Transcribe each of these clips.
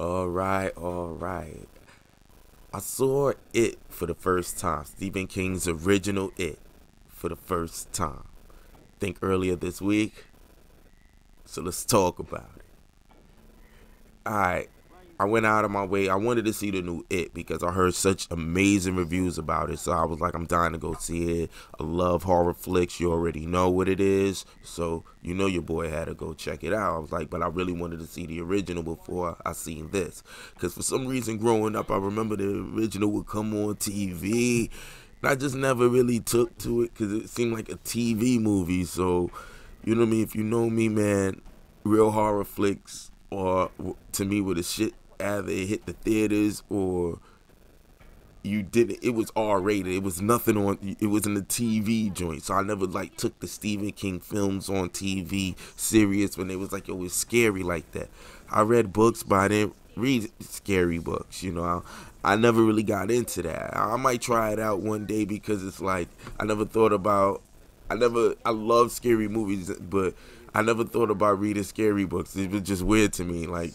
All right, all right. I saw It for the first time. Stephen King's original It for the first time. Think earlier this week. So let's talk about it. All right. I went out of my way. I wanted to see the new It because I heard such amazing reviews about it. So I was like, I'm dying to go see it. I love horror flicks. You already know what it is. So you know your boy had to go check it out. I was like, but I really wanted to see the original before I seen this. Because for some reason growing up, I remember the original would come on TV. And I just never really took to it because it seemed like a TV movie. So, you know what I mean? If you know me, man, real horror flicks or to me with a shit either it hit the theaters or you didn't. It was R-rated. It was nothing on. It was in the TV joint. So I never like took the Stephen King films on TV serious when they was like, yo, it's scary like that. I read books, but I didn't read scary books. I never really got into that. I might try it out one day because it's like I never thought about. I love scary movies, but I never thought about reading scary books. It was just weird to me. Like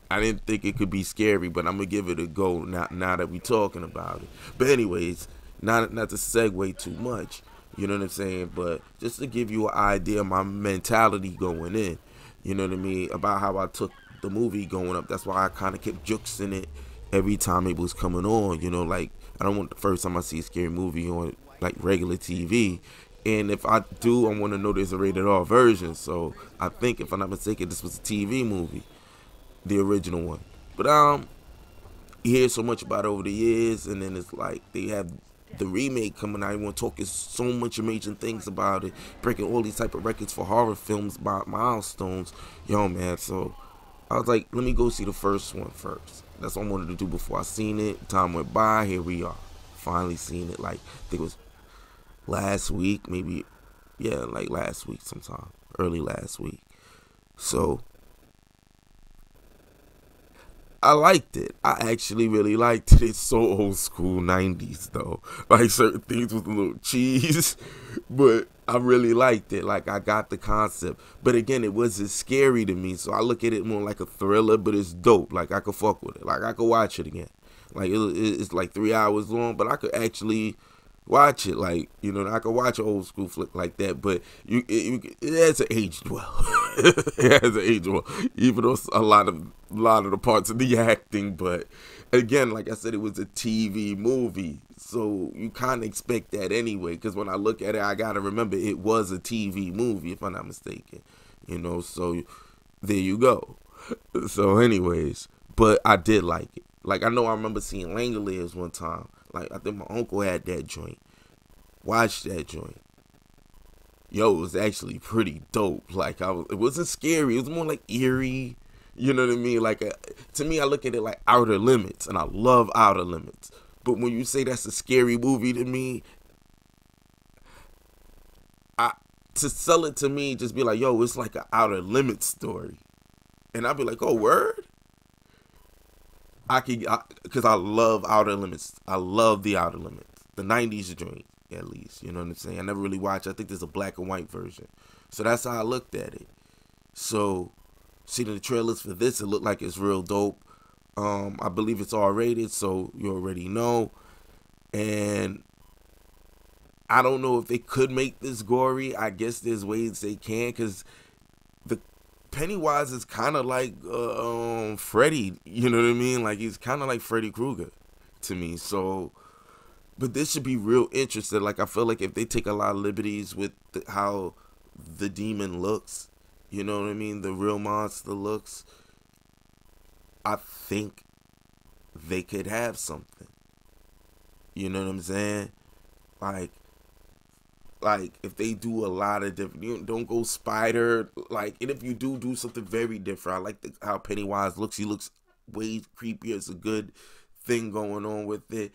I didn't think it could be scary, but I'm gonna give it a go now that we talking about it. But anyways, not to segue too much, you know what I'm saying? But just to give you an idea of my mentality going in, you know what I mean, about how I took the movie going up. That's why I kind of kept juxing it every time it was coming on. Like I don't want the first time I see a scary movie on like regular TV. And if I do, I want to know there's a rated R version. So I think, if I'm not mistaken, this was a TV movie, the original one. But you hear so much about it over the years, and then it's like they have the remake coming out. Everyone talking so much amazing things about it, breaking all these type of records for horror films by milestones. Yo, man, so I was like, let me go see the first one first. That's what I wanted to do before I seen it. Time went by, here we are. Finally seen it, like, I think it was last week, maybe, yeah, like last week sometime, early last week. So I liked it. I actually really liked it. It's so old school 90s though. Like certain things with a little cheese. But I really liked it. Like I got the concept. But again, it wasn't scary to me. So I look at it more like a thriller, but it's dope. Like I could fuck with it. Like I could watch it again. Like it's like 3 hours long, but I could actually watch it. Like, I could watch an old school flick like that, but it hasn't aged well. It hasn't aged well, even though a lot of the parts of the acting. But again, like I said, it was a TV movie, so you kind of expect that anyway. Because when I look at it, I gotta remember it was a TV movie, if I'm not mistaken. So there you go. So, anyways, but I did like it. Like I know I remember seeing Langoliers one time. Like I think my uncle had that joint. Watched that joint. Yo, it was actually pretty dope. Like it wasn't scary. It was more like eerie. You know what I mean? Like to me, I look at it like Outer Limits, and I love Outer Limits. But when you say that's a scary movie to me, to sell it to me, just be like, yo, it's like an Outer Limits story, and I'll be like, oh, word. Because I love Outer Limits. I love the Outer Limits. The 90s joint, at least. You know what I'm saying? I never really watched. I think there's a black and white version. So that's how I looked at it. So, seeing the trailers for this, it looked like it's real dope. I believe it's R-rated, so you already know. And I don't know if they could make this gory. I guess there's ways they can, because the Pennywise is kind of like Freddy, you know what I mean? Like he's kind of like Freddy Krueger to me. So, but this should be real interesting. Like I feel like if they take a lot of liberties with how the demon looks, you know what I mean? The real monster looks. I think they could have something. You know what I'm saying? Like if they do a lot of different, don't go spider, like, and if you do something very different. I like how Pennywise looks. He looks way creepier. It's a good thing going on with it.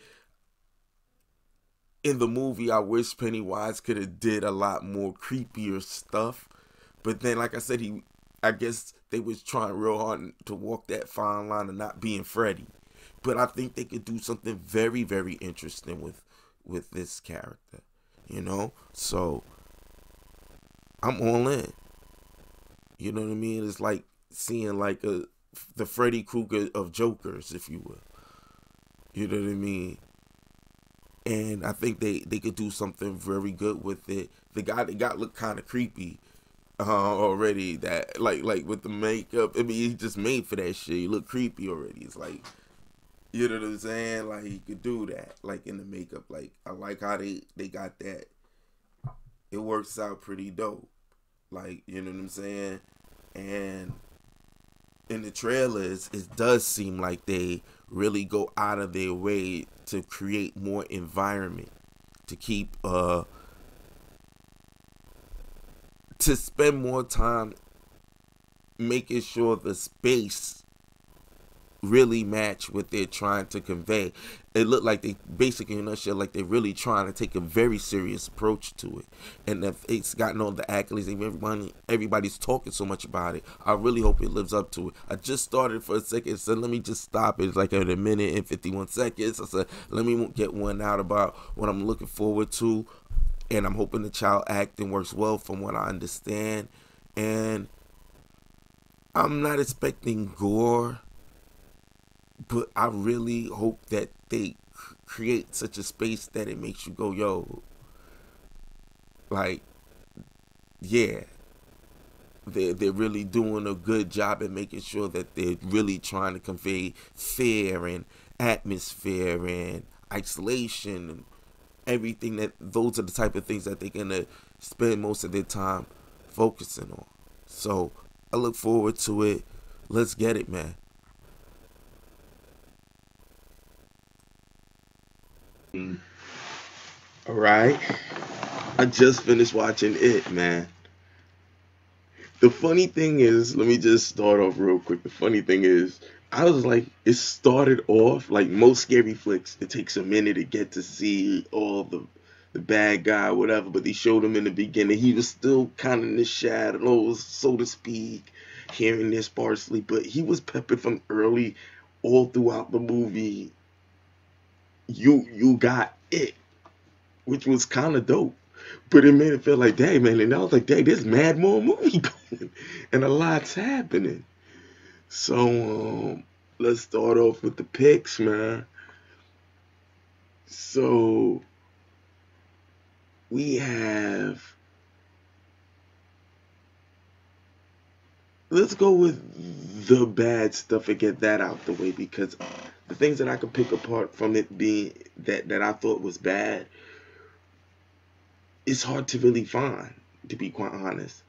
In the movie, I wish Pennywise could have did a lot more creepier stuff, but then, like I said, I guess they was trying real hard to walk that fine line of not being Freddy. But I think they could do something very, very interesting with this character. So I'm all in. You know what I mean? It's like seeing like the Freddy Krueger of Jokers, if you will. You know what I mean? And I think they could do something very good with it. The guy that got looked kind of creepy already. That like with the makeup. I mean, he just made for that shit. He looked creepy already. It's like, you know what I'm saying? Like he could do that, like in the makeup. Like I like how they got that. It works out pretty dope. Like, you know what I'm saying? And in the trailers, it does seem like they really go out of their way to create more environment, to keep to spend more time making sure the space really match what they're trying to convey. It looked like they basically, in a nutshell, like they're really trying to take a very serious approach to it. And if it's gotten all the accolades and everybody's talking so much about it, I really hope it lives up to it. I just started for a second, so let me just stop it. It's like at a minute and 51 seconds. I said, let me get one out about what I'm looking forward to. And I'm hoping the child acting works well from what I understand. And I'm not expecting gore, but I really hope that they create such a space that it makes you go, yo, like, yeah, they're really doing a good job at making sure that they're really trying to convey fear and atmosphere and isolation and everything. That those are the type of things that they're gonna spend most of their time focusing on. So I look forward to it. Let's get it, man. All right. I just finished watching it, man. The funny thing is, let me just start off real quick. The funny thing is, I was like, it started off like most scary flicks. It takes a minute to get to see all the bad guy, whatever. But they showed him in the beginning. He was still kind of in the shadows, so to speak, here and there sparsely. But he was peppered from early, all throughout the movie. You got it, which was kind of dope. But it made it feel like, dang, man. And I was like, dang, there's mad more movie going. And a lot's happening. So, let's start off with the picks, man. So, we have. Let's go with the bad stuff and get that out the way, because the things that I could pick apart from it being that I thought was bad, it's hard to really find, to be quite honest.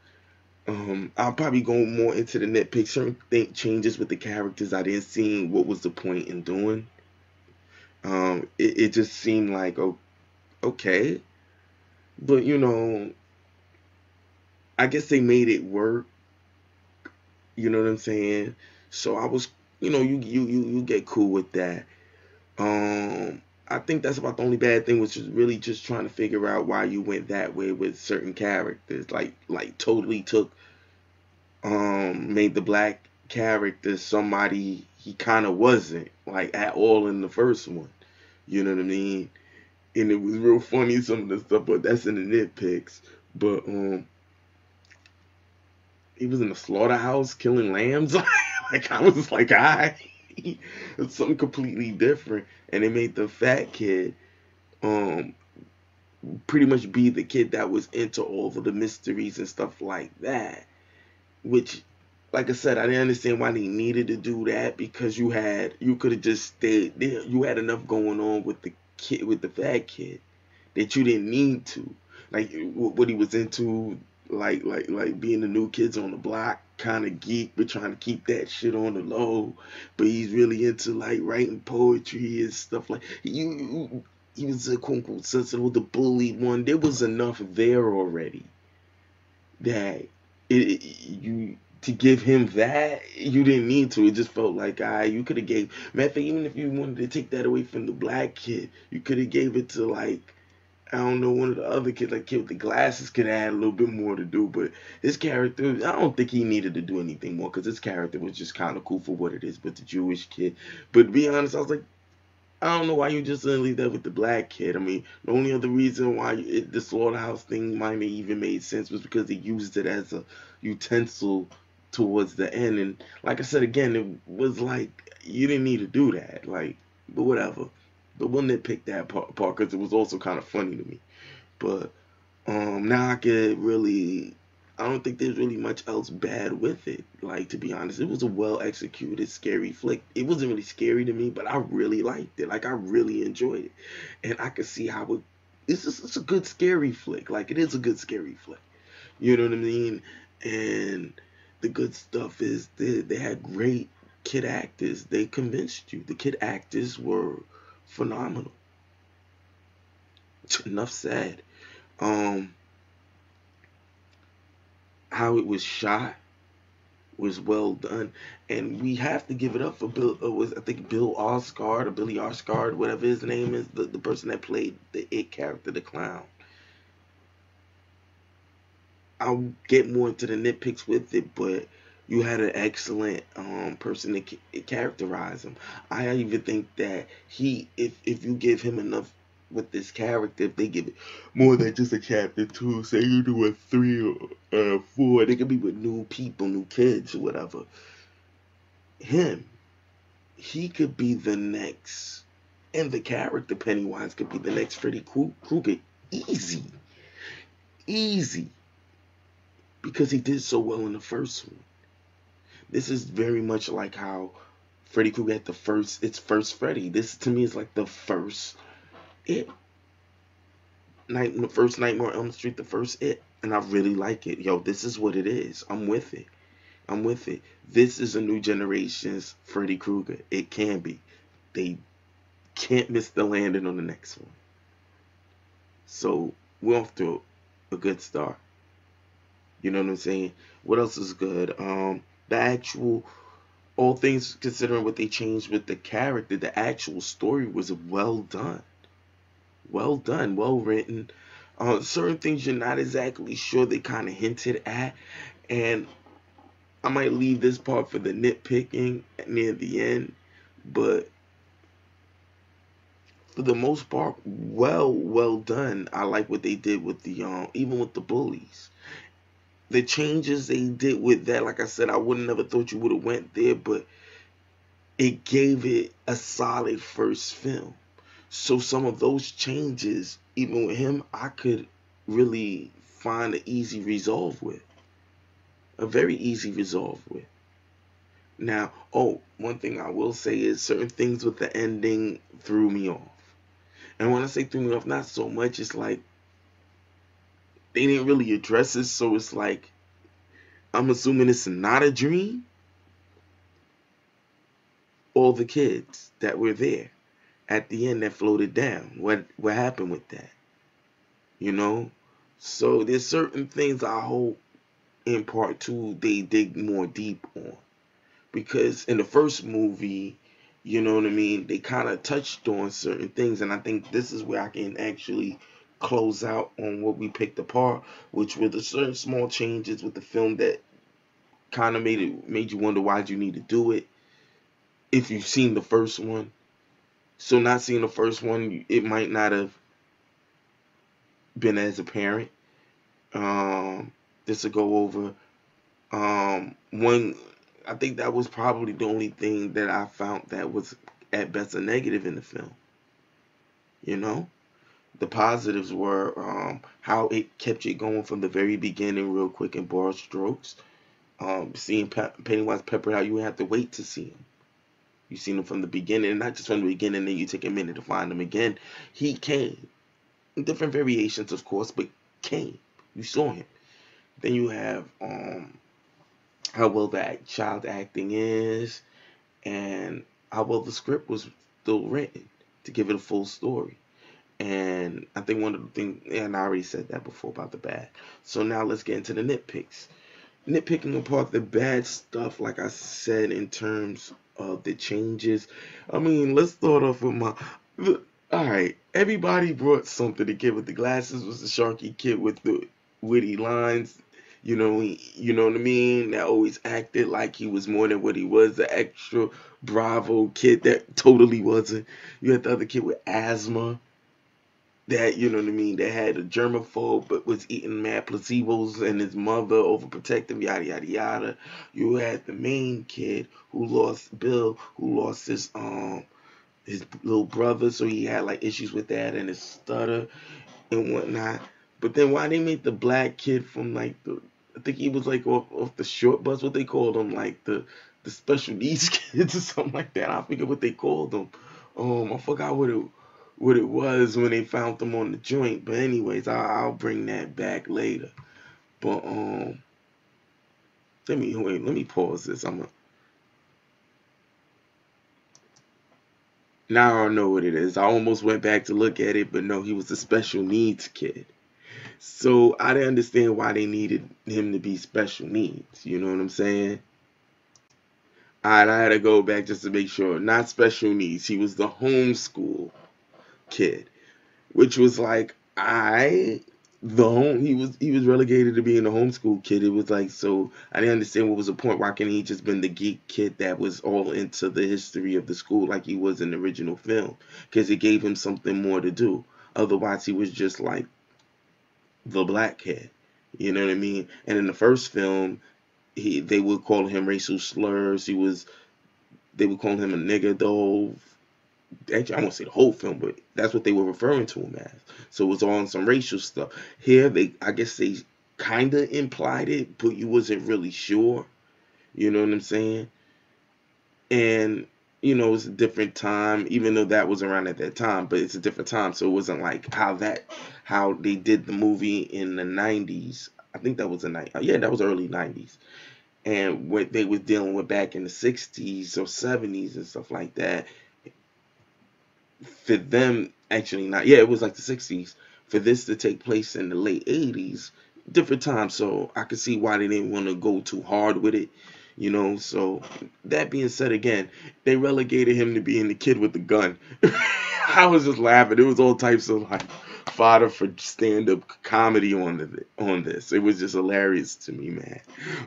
I'll probably go more into the nitpick. Certain changes with the characters I didn't see what was the point in doing. It just seemed like, okay, but I guess they made it work. You know what I'm saying? So I was, you get cool with that. I think that's about the only bad thing, was just really just trying to figure out why you went that way with certain characters. Like totally took made the black character somebody he kind of wasn't, like, at all in the first one. You know what I mean? And it was real funny, some of the stuff, but that's in the nitpicks. But he was in the slaughterhouse killing lambs. Like, I was just like, it's something completely different. And it made the fat kid um pretty much be the kid that was into all of the mysteries and stuff like that. Which, like I said, I didn't understand why they needed to do that, because you could have just stayed there. You had enough going on with the kid, with the fat kid, that you didn't need to, like, what he was into, like being the new kids on the block kind of geek, but trying to keep that shit on the low. But he's really into like writing poetry and stuff like he was a quote unquote sensitive, the bullied one. There was enough there already that you to give him that, you didn't need to. It just felt like, you could have gave. Matter of fact, even if you wanted to take that away from the black kid, you could have gave it to, like, I don't know, one of the other kids, like kid with the glasses, could have had a little bit more to do. But his character, I don't think he needed to do anything more, because his character was just kind of cool for what it is. But the Jewish kid, but to be honest, I was like, I don't know why you just didn't leave that with the black kid. I mean, the only other reason why the slaughterhouse thing might have even made sense was because they used it as a utensil towards the end. And like I said again, it was like you didn't need to do that. Like, but whatever. But we'll nitpick that part because it was also kind of funny to me. But now I could really. I don't think there's really much else bad with it. Like, to be honest, it was a well executed, scary flick. It wasn't really scary to me, but I really liked it. Like, I really enjoyed it, and I could see how it's a good scary flick. Like, it is a good scary flick. You know what I mean? And the good stuff is they had great kid actors. They convinced you. The kid actors were phenomenal. Enough said. Um, how it was shot was well done, and we have to give it up for Bill. Was I think Bill Skarsgård or Billy Skarsgård, whatever his name is, the person that played the it character, the clown. I'll get more into the nitpicks with it, but you had an excellent person to characterize him. I even think that if you give him enough with this character, if they give it more than just a chapter two, say you do a three or four, they could be with new people, new kids, or whatever. Him, he could be the next, and the character Pennywise could be the next Freddy Krueger. Easy, easy, because he did so well in the first one. This is very much like how Freddy Krueger had its first Freddy. This to me is like the first It. The first Nightmare on Elm Street, the first It. And I really like it. Yo, this is what it is. I'm with it. I'm with it. This is a new generation's Freddy Krueger. It can be. They can't miss the landing on the next one. So we're off to a good start. You know what I'm saying? What else is good? The actual, all things considering what they changed with the character, the actual story was well done. Well done, well written. Certain things you're not exactly sure, they kind of hinted at, and I might leave this part for the nitpicking near the end, but for the most part, well done. I like what they did with the even with the bullies. The changes they did with that, like I said, I wouldn't never thought you would have went there, but it gave it a solid first film. So some of those changes, even with him, I could really find an easy resolve with. A very easy resolve with. Now, one thing I will say is certain things with the ending threw me off. And when I say threw me off, not so much, it's like they didn't really address it, so it's like I'm assuming it's not a dream. All the kids that were there at the end that floated down. What happened with that? You know? So there's certain things I hope in part two they dig more deep on. Because in the first movie, you know what I mean, they kind of touched on certain things, and I think this is where I can actually close out on what we picked apart, which were the certain small changes with the film that kind of made you wonder why'd you need to do it if you've seen the first one. So not seeing the first one, it might not have been as apparent. Just to go over, one, I think that was probably the only thing that I found that was at best a negative in the film. You know, the positives were how it kept you going from the very beginning, real quick in broad strokes. Seeing Pennywise peppered out, you have to wait to see him. You seen him from the beginning, and not just from the beginning, then you take a minute to find him again. He came. Different variations, of course, but came. You saw him. Then you have how well the child acting is, and how well the script was still written to give it a full story. And I think one of the things, and I already said that before about the bad. So now let's get into the nitpicks. Nitpicking apart the bad stuff, like I said, in terms of the changes. I mean, let's start off with alright, everybody brought something. The kid with the glasses was the Sharky kid with the witty lines. You know what I mean? That always acted like he was more than what he was. The extra bravo kid that totally wasn't. You had the other kid with asthma. that, you know what I mean, that had a germaphobe but was eating mad placebos, and his mother overprotective, yada yada yada. You had the main kid who lost Bill, who lost his little brother, so he had like issues with that and his stutter and whatnot. But then why they made the black kid from like I think he was like off the short bus, what they called him, like the special needs kids or something like that. I forget what they called them. I forgot what it was when they found them on the joint. But anyways, I'll bring that back later. But let me pause this. Now I don't know what it is. I almost went back to look at it, but no, he was a special needs kid. So I didn't understand why they needed him to be special needs. You know what I'm saying? Alright, I had to go back just to make sure. Not special needs. He was the homeschool kid, which was like I the home he was relegated to being a homeschool kid. It was like, so I didn't understand what was the point. Why can't he just been the geek kid that was all into the history of the school like he was in the original film? Because it gave him something more to do. Otherwise, he was just like the black kid. You know what I mean? And in the first film, they would call him racial slurs. They would call him a nigga. Though actually, I won't say the whole film, but that's what they were referring to him as. So it was on some racial stuff. Here, I guess they kind of implied it, but you wasn't really sure. You know what I'm saying? And it's a different time, even though that was around at that time, but it's a different time. So it wasn't like how they did the movie in the 90s. I think that was yeah, that was early 90s. And what they was dealing with back in the 60s or 70s and stuff like that, for them, actually not, yeah, it was like the 60s. For this to take place in the late 80s, different time. So I could see why they didn't want to go too hard with it. So that being said, again, they relegated him to being the kid with the gun. I was just laughing. It was all types of like fodder for stand-up comedy on this. It was just hilarious to me, man.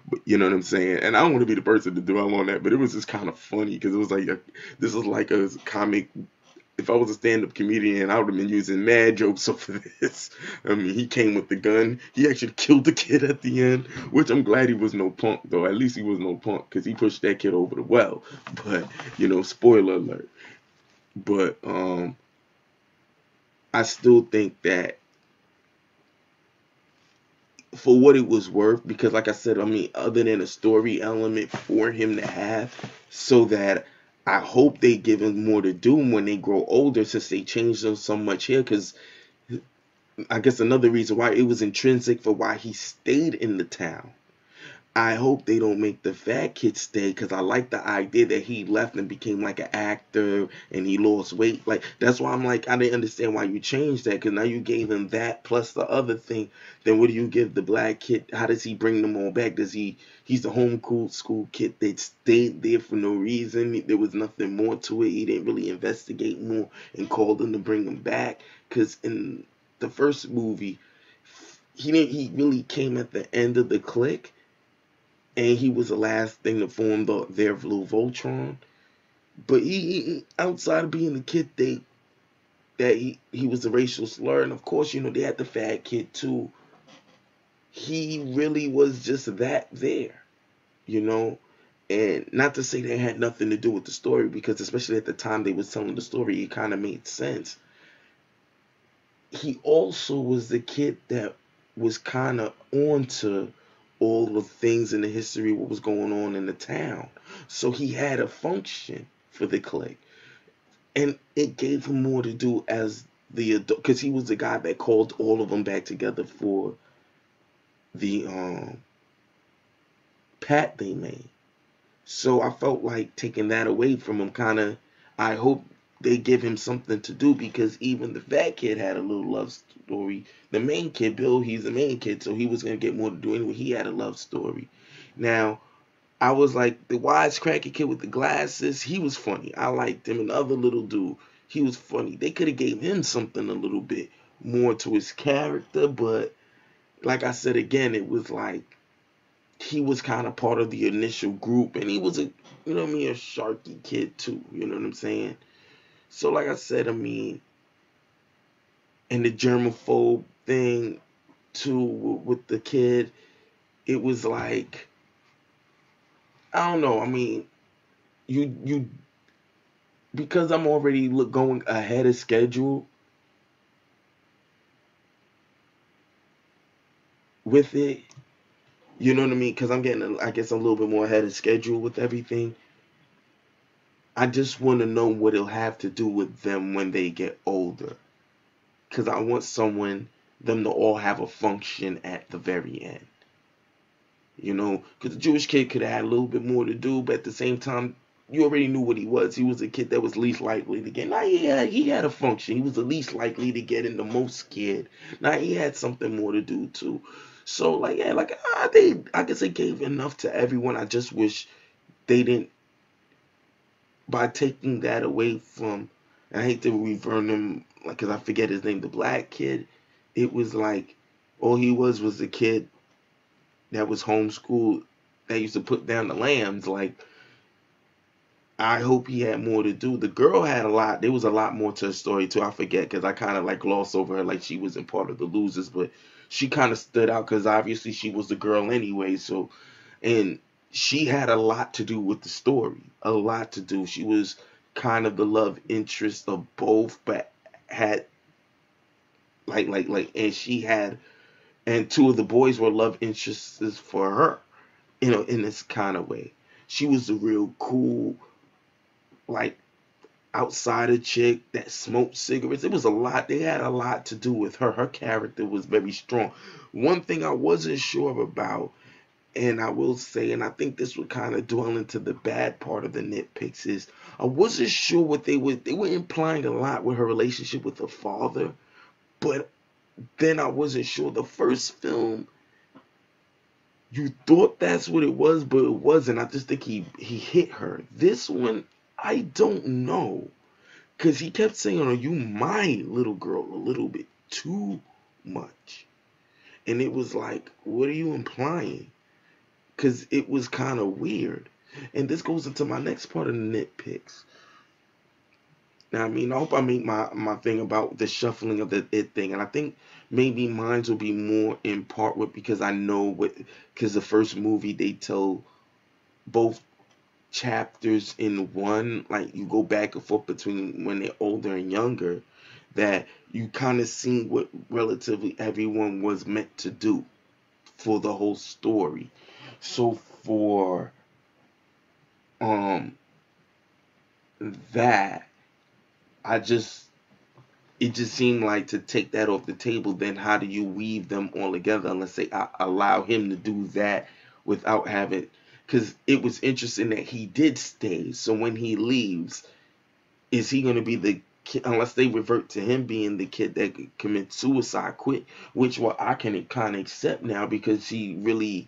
But you know what I'm saying? And I don't want to be the person to dwell on that, but it was just kind of funny because it was like this is like a comic. If I was a stand-up comedian, I would have been using mad jokes over this. I mean, he came with the gun. He actually killed the kid at the end, which I'm glad he was no punk, though. At least he was no punk, because he pushed that kid over the well. But, spoiler alert. But I still think that for what it was worth, because like I said, I mean, other than a story element for him to have, so that I hope they give him more to do when they grow older, since they changed him so much here. Because I guess another reason why it was intrinsic for why he stayed in the town. I hope they don't make the fat kid stay, because I like the idea that he left and became like an actor and he lost weight. Like, that's why I'm like, I didn't understand why you changed that, because now you gave him that plus the other thing. Then what do you give the black kid? How does he bring them all back? He's the home school kid that stayed there for no reason. There was nothing more to it. He didn't really investigate more and call them to bring him back. Because in the first movie, he really came at the end of the clique, and he was the last thing to form their little Voltron. But he outside of being the kid, he was a racial slur, and of course, they had the fat kid too. He really was just that there, you know. And not to say that had nothing to do with the story, because especially at the time they was telling the story, it kind of made sense. He also was the kid that was kind of onto all the things in the history, what was going on in the town. So he had a function for the clique. And it gave him more to do as the adult, because he was the guy that called all of them back together for the pat they made. So I felt like taking that away from him, kind of, I hope they give him something to do, because even the fat kid had a little love story. The main kid, Bill, he's the main kid, so he was going to get more to do anyway. He had a love story. Now, I was like, the wisecracky kid with the glasses, he was funny. I liked him. And the other little dude, he was funny. They could have gave him something a little bit more to his character, but like I said again, it was like he was kind of part of the initial group, and he was a sharky kid too. You know what I'm saying? So like I said, I mean, and the germaphobe thing too with the kid. It was like, I don't know. I mean, you because I'm already going ahead of schedule with it. You know what I mean? Because I'm getting, I guess, a little bit more ahead of schedule with everything. I just want to know what it'll have to do with them when they get older. Because I want them to all have a function at the very end. You know, because the Jewish kid could have had a little bit more to do, but at the same time, you already knew what he was. He was a kid that was least likely to get. Now, yeah, he had a function. He was the least likely to get in, the most scared. Now, he had something more to do, too. So, like, yeah, like, I guess they gave enough to everyone. I just wish they didn't, by taking that away from, and I hate to revert him, like, because I forget his name, the black kid. It was like, all he was a kid that was homeschooled that used to put down the lambs. Like, I hope he had more to do. The girl had a lot. There was a lot more to her story too. I forget because I kind of like glossed over her like she wasn't part of the losers, but she kind of stood out because obviously she was the girl anyway. So, and she had a lot to do with the story. A lot to do. She was kind of the love interest of both, but had and she had, and two of the boys were love interests for her, you know, in this kind of way. She was the real cool, like, outsider chick that smoked cigarettes. It was a lot. They had a lot to do with her. Her character was very strong. One thing I wasn't sure about, and I will say, and I think this would kind of dwell into the bad part of the nitpicks, is I wasn't sure what they were implying a lot with her relationship with her father, but then I wasn't sure. The first film, you thought that's what it was, but it wasn't. I just think he hit her. This one, I don't know. Because he kept saying, "Oh, you my little girl," a little bit too much. And it was like, what are you implying? Because it was kind of weird. And this goes into my next part of the nitpicks. Now, I mean, I hope I make my thing about the shuffling of the it thing. And I think maybe mine will be more in part with, because I know what, because the first movie they tell both chapters in one, like you go back and forth between when they're older and younger, that you kind of see what relatively everyone was meant to do for the whole story. So for um that, I just, it just seemed like, to take that off the table, then how do you weave them all together unless they allow him to do that without having, because it was interesting that he did stay. So when he leaves, is he going to be the kid, unless they revert to him being the kid that commits suicide, quit, which, well, I can kind of accept now because he really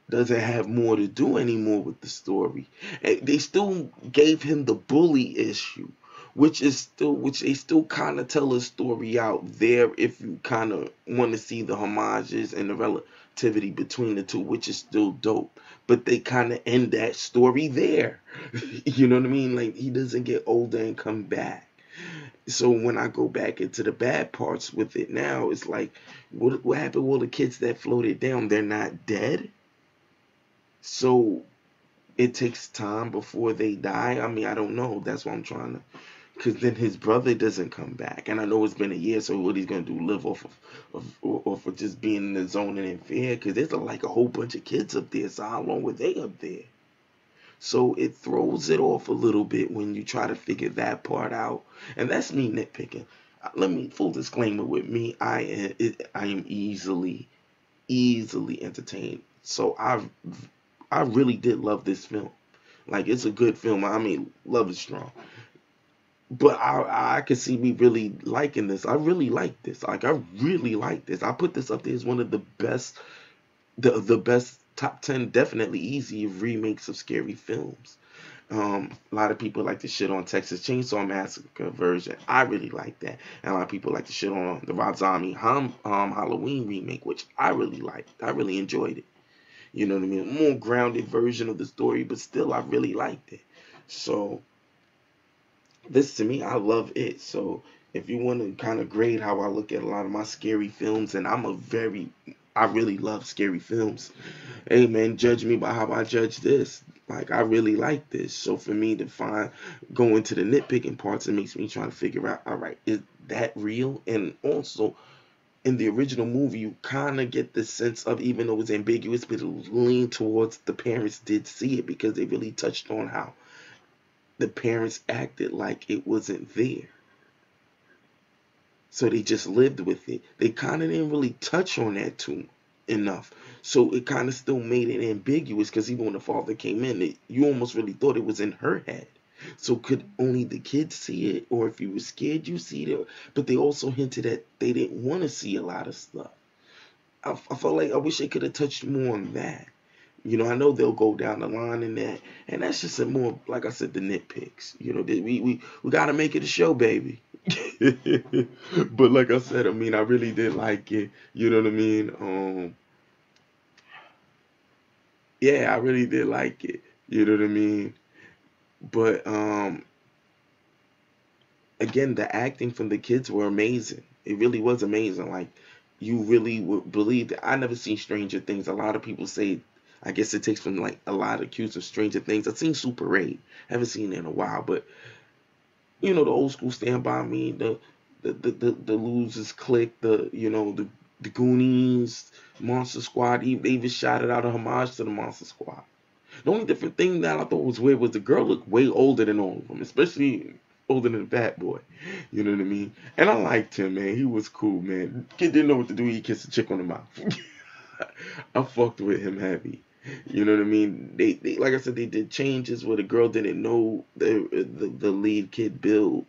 doesn't have more to do anymore with the story. They still gave him the bully issue, which they still kind of tell a story out there if you kind of want to see the homages and the relativity between the two, which is still dope. But they kind of end that story there. You know what I mean? Like, he doesn't get older and come back. So when I go back into the bad parts with it now, it's like, what happened with all the kids that floated down? They're not dead. So it takes time before they die. I mean, I don't know. That's what I'm trying to. Because then his brother doesn't come back, and I know it's been a year. So what he's gonna do? Live off of just being in the zone and in fear? Because there's like a whole bunch of kids up there. So how long were they up there? So it throws it off a little bit when you try to figure that part out. And that's me nitpicking. Let me, full disclaimer with me, I am easily entertained. So I really did love this film. Like, it's a good film. I mean, love is strong. But I could see me really liking this. I really like this. Like, I really like this. I put this up there as one of the best, the best top 10, definitely easy remakes of scary films. A lot of people like to shit on Texas Chainsaw Massacre version. I really like that. And a lot of people like to shit on the Rob Zombie Halloween remake, which I really liked. I really enjoyed it. You know what I mean? More grounded version of the story, but still, I really liked it. So this, to me, I love it. So If you want to kind of grade how I look at a lot of my scary films, and I really love scary films. Hey man, judge me by how I judge this. Like I really like this. So for me to go into the nitpicking parts, it makes me try to figure out, all right, is that real? And also in the original movie, you kind of get the sense of, even though it was ambiguous, but it was leaning towards the parents did see it, because they really touched on how the parents acted like it wasn't there. So they just lived with it. They kind of didn't really touch on that too enough. So it kind of still made it ambiguous, because even when the father came in, you almost really thought it was in her head. So could only the kids see it, or if you were scared, you see it. But they also hinted that they didn't want to see a lot of stuff. I felt like I wish they could have touched more on that. I know they'll go down the line in that, and that's just a more, like I said, the nitpicks. We got to make it a show, baby. But like I said, I mean, I really did like it. You know what I mean? Yeah, I really did like it. You know what I mean? But again, the acting from the kids were amazing. It really was amazing. Like, you really would believe that. I never seen Stranger Things. A lot of people say, I guess it takes from like a lot of cues of Stranger Things. I've seen Super 8. Haven't seen it in a while, but the old school Stand By Me, the Losers Click, the Goonies, Monster Squad. They even shouted out a homage to the Monster Squad. The only different thing that I thought was weird was the girl looked way older than all of them, especially older than the Bad Boy. You know what I mean? And I liked him, man. He was cool, man. Kid didn't know what to do. He kissed a chick on the mouth. I fucked with him heavy. You know what I mean? They like I said, they did changes where the girl didn't know the lead kid Bill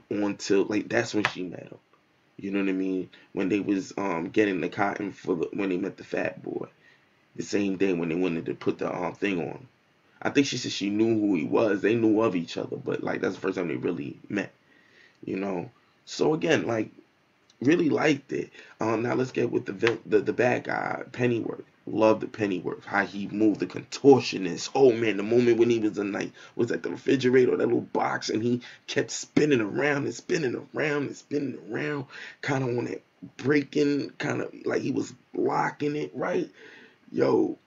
until, like, that's when she met him. You know what I mean? When they was getting the cotton when they met the Fat Boy, the same day when they wanted to put the thing on. I think she said she knew who he was. They knew of each other, but like that's the first time they really met. You know. So again, like, really liked it. Now let's get with the bad guy, Pennyworth. Love the Pennyworth. How he moved, the contortionist. Oh man, the moment when he was was at the refrigerator, that little box, and he kept spinning around and spinning around and spinning around, kind of on that breaking, kind of like he was blocking it, right? Yo,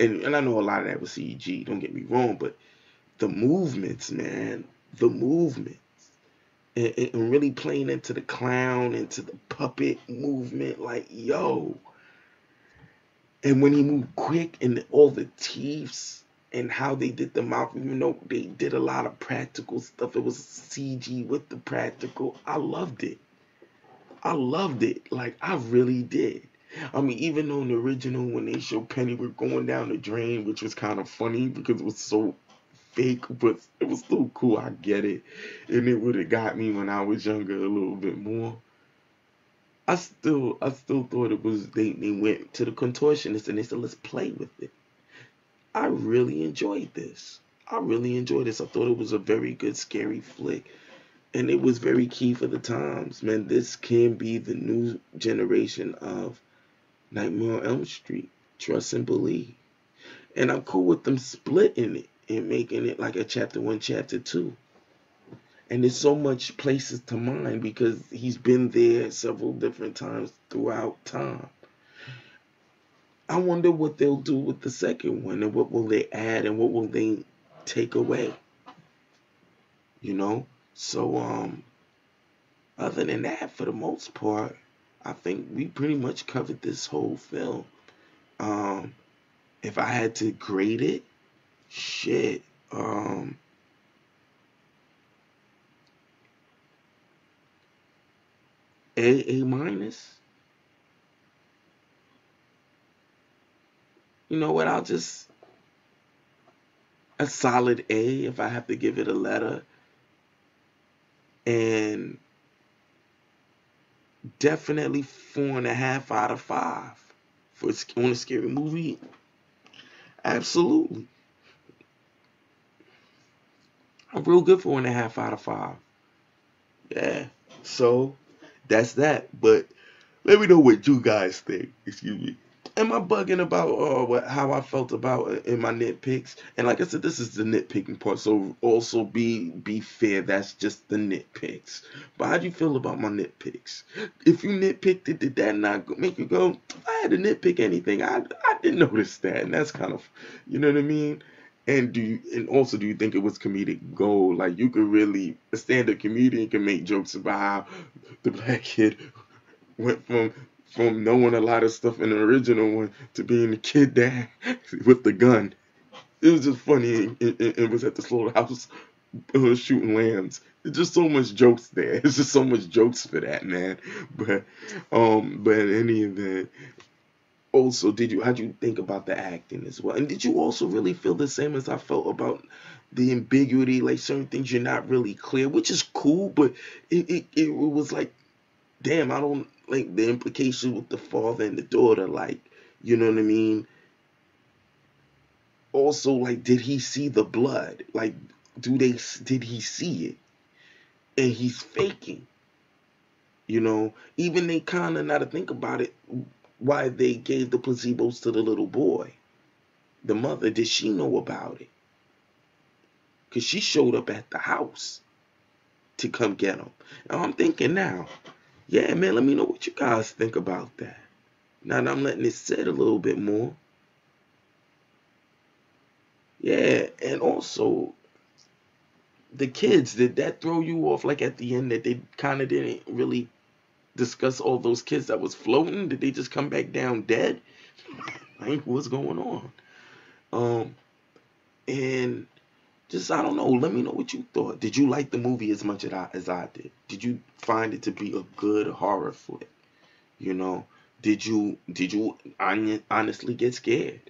and I know a lot of that was CG. Don't get me wrong, but the movements, man, the movement. And really playing into the clown, into the puppet movement, like, yo. And when he moved quick, and all the teeth and how they did the mouth, even though they did a lot of practical stuff, it was CG with the practical. I loved it. I loved it. Like, I really did. I mean, even though in the original, when they showed Pennyworth going down the drain, which was kind of funny because it was so fake, but it was still cool. I get it. And it would have got me when I was younger a little bit more. I still thought it was, they went to the contortionist and they said, let's play with it. I really enjoyed this. I really enjoyed this. I thought it was a very good scary flick. And it was very key for the times. Man, this can be the new generation of Nightmare on Elm Street. Trust and believe. And I'm cool with them splitting it and making it like a chapter 1, chapter 2. And there's so much places to mind because he's been there several different times throughout time. I wonder what they'll do with the second one, and what will they add and what will they take away. You know? So other than that, for the most part, I think we pretty much covered this whole film. Um if I had to grade it, shit, A minus. You know what? I'll just, a solid A if I have to give it a letter, and definitely 4.5 out of 5 for on a scary movie. Absolutely, a real good 4.5 out of 5. Yeah. So that's that. But let me know what you guys think. Excuse me. am I bugging about how I felt about in my nitpicks? And like I said, this is the nitpicking part, so also be fair. That's just the nitpicks. But how'd you feel about my nitpicks? If you nitpicked it, did that not make you go, if I had to nitpick anything, I didn't notice that, and that's kind of, you know what I mean? And do you think it was comedic gold? Like, you could really, a stand-up comedian can make jokes about how the black kid went from knowing a lot of stuff in the original one to being the kid that with the gun. It was just funny, and it was at the slaughterhouse shooting lambs. It's just so much jokes there. It's just so much jokes for that, man. But in any event, also, how'd you think about the acting as well? And did you also really feel the same as I felt about the ambiguity, like certain things you're not really clear, which is cool, but it was like, damn, I don't like the implication with the father and the daughter, like, you know what I mean? Also, like, did he see the blood? Like, did he see it? And he's faking, you know? Even they kind of, now to think about it, why they gave the placebos to the little boy. The mother, did she know about it? Because she showed up at the house to come get him. Now I'm thinking now, yeah, man, let me know what you guys think about that. Now that I'm letting it sit a little bit more. Yeah, and also, the kids, did that throw you off, like at the end, that they kind of didn't really discuss all those kids that was floating? Did they just come back down dead? Like, what's going on? And just, I don't know, let me know what you thought. Did you like the movie as much as I did? Did you find it to be a good horror flick? You know, did you honestly get scared?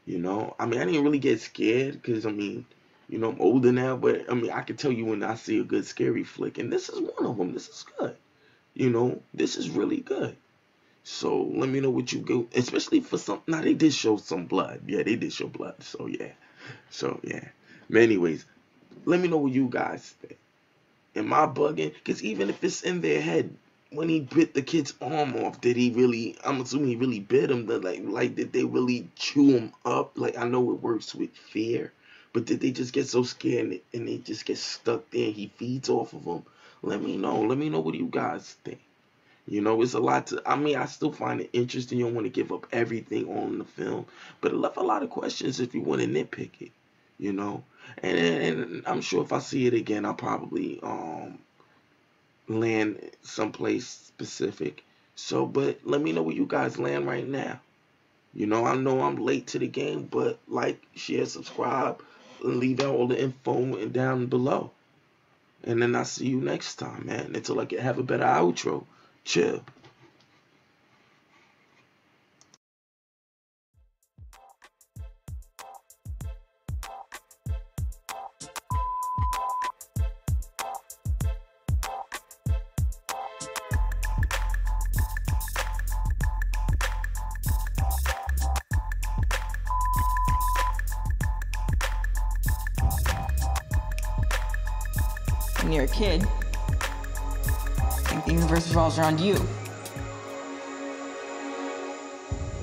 You know, I mean, I didn't really get scared because, I mean, you know, I'm older now, but I mean, I can tell you when I see a good scary flick, and this is one of them. This is good. You know, this is really good. So let me know what you go, especially for some. Now, they did show some blood. Yeah, they did show blood. So yeah. But anyways, let me know what you guys think. Am I bugging? Because even if it's in their head, when he bit the kid's arm off, did he really? I'm assuming he really bit him. Like, did they really chew him up? Like, I know it works with fear, but did they just get so scared and they just get stuck there and he feeds off of them? Let me know. Let me know what you guys think. You know, it's a lot to, I mean, I still find it interesting. You don't want to give up everything on the film, but it left a lot of questions if you want to nitpick it, you know. And I'm sure if I see it again, I'll probably land someplace specific. So, but let me know where you guys land right now. You know I'm late to the game, but like, share, subscribe, leave out all the info down below. And then I'll see you next time, man. Until I can have a better outro. Chill. When you're a kid, I think the universe revolves around you.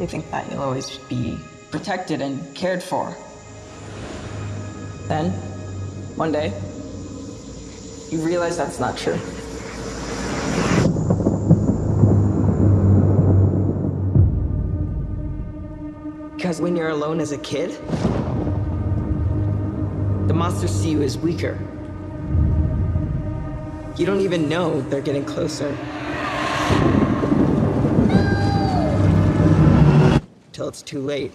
You think that you'll always be protected and cared for. Then, one day, you realize that's not true. Because when you're alone as a kid, the monsters see you as weaker. You don't even know they're getting closer. Till it's too late.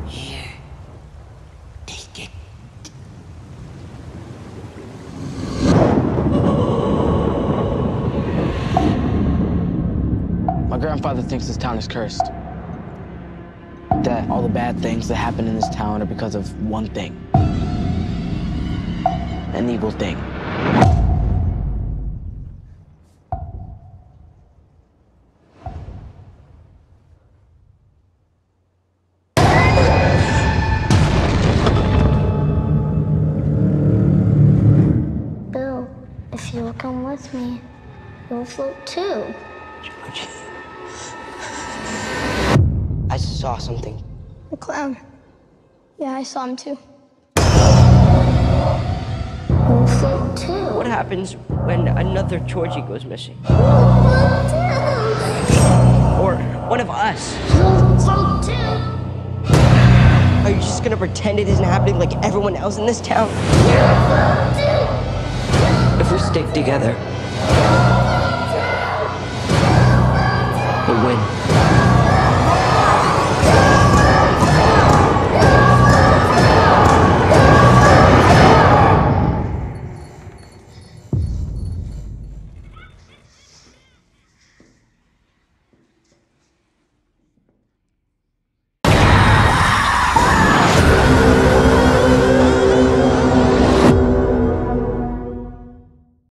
Here. Take it. My grandfather thinks this town is cursed. That all the bad things that happen in this town are because of one thing. An evil thing. Bill, if you will come with me, You'll float too. Georgie. I saw something. The clown. Yeah, I saw him too. You'll float too. What happens when another Georgie goes missing? You'll float too. Or one of us? You'll float too. Are you just gonna pretend it isn't happening like everyone else in this town? You'll float too. If we stick together,